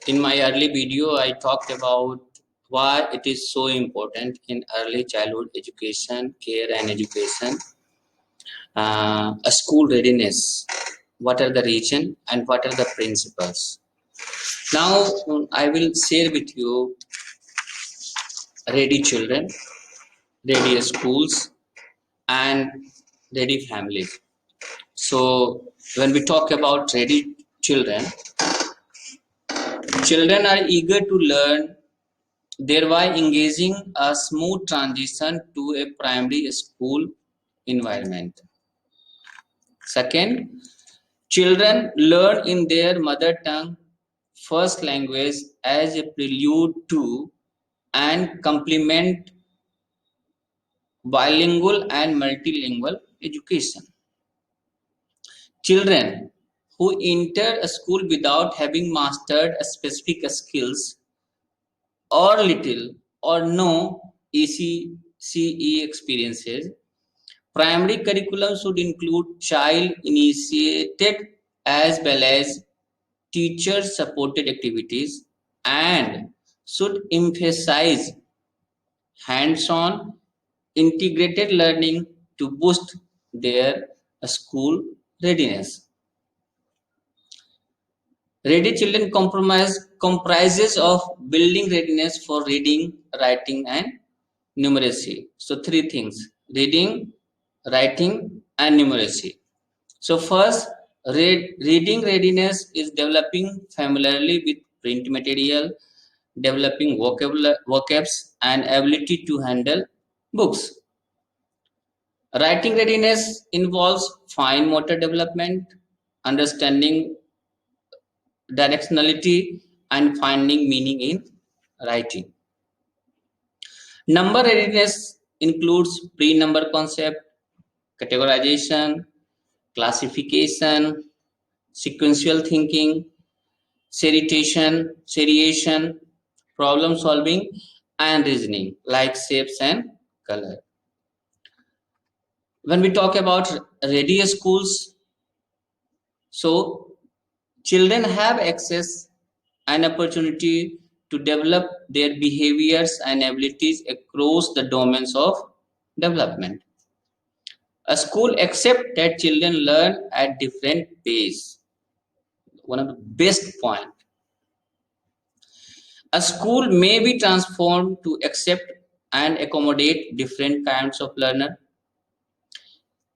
In my early video, I talked about why it is so important in early childhood education, care and education, a school readiness. What are the reason and what are the principles? Now, I will share with you ready children, ready schools, and ready families. So, when we talk about ready children, children are eager to learn, thereby engaging a smooth transition to a primary school environment. Second, children learn in their mother tongue first language as a prelude to and complement bilingual and multilingual education. Children who enter a school without having mastered a specific skills or little or no ECCE experiences. Primary curriculum should include child-initiated as well as teacher-supported activities and should emphasize hands-on integrated learning to boost their school readiness. Ready children comprises of building readiness for reading, writing, and numeracy. So three things: reading, writing, and numeracy. So first, reading readiness is developing familiarly with print material, developing vocabs, and ability to handle books. Writing readiness involves fine motor development, understanding directionality, and finding meaning in writing. Number readiness includes pre-number concept, categorization, classification, sequential thinking, seriation, problem solving, and reasoning like shapes and color. When we talk about ready schools, so children have access and opportunity to develop their behaviors and abilities across the domains of development. A school accepts that children learn at different pace. One of the best point. A school may be transformed to accept and accommodate different kinds of learner.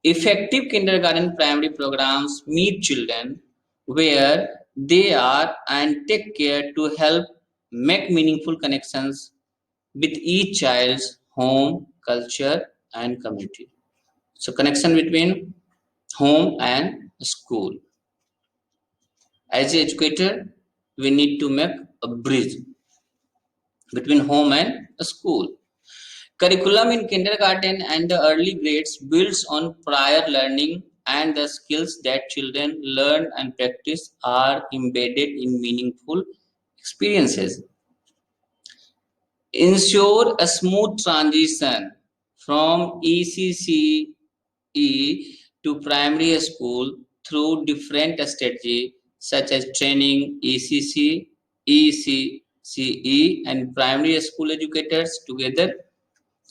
Effective kindergarten primary programs meet children where they are and take care to help make meaningful connections with each child's home, culture, and community. So, connection between home and school. As an educator, we need to make a bridge between home and school. Curriculum in kindergarten and the early grades builds on prior learning, and the skills that children learn and practice are embedded in meaningful experiences. Ensure a smooth transition from ECCE to primary school through different strategies such as training, ECC, ECCE, and primary school educators together,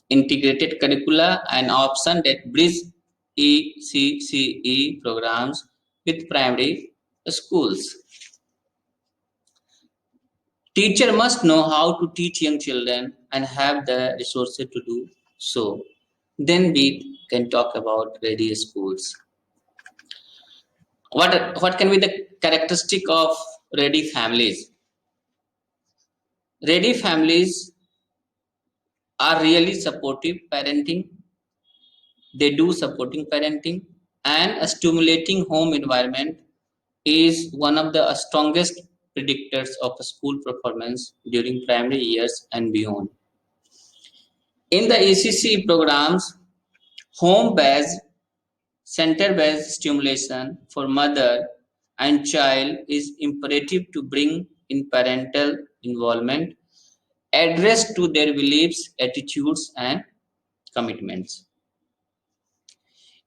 integrated curricula, and option that bridge ECCE programs with primary schools. Teacher must know how to teach young children and have the resources to do so. Then we can talk about ready schools. What can be the characteristic of ready families? Ready families are really supportive parenting. They do supporting parenting, and a stimulating home environment is one of the strongest predictors of school performance during primary years and beyond. In the ECC programs, home-based, center-based stimulation for mother and child is imperative to bring in parental involvement, address to their beliefs, attitudes, and commitments.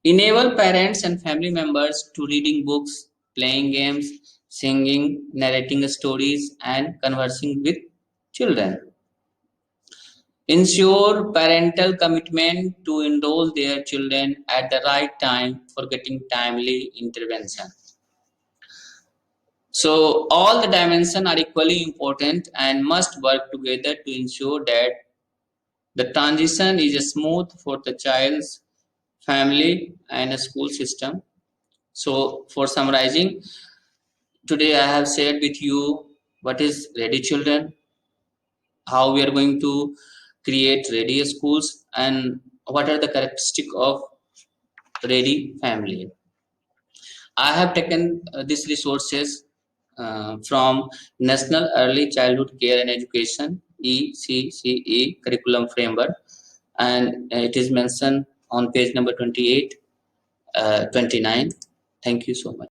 Enable parents and family members to reading books, playing games, singing, narrating stories, and conversing with children. Ensure parental commitment to enroll their children at the right time for getting timely intervention. So all the dimensions are equally important and must work together to ensure that the transition is smooth for the child's family and school system. So for summarizing, today I have shared with you what is Ready Children, how we are going to create ready schools, and what are the characteristics of ready family. I have taken these resources from National Early Childhood Care and Education ECCE curriculum framework, and it is mentioned on page number 28, 29. Thank you so much.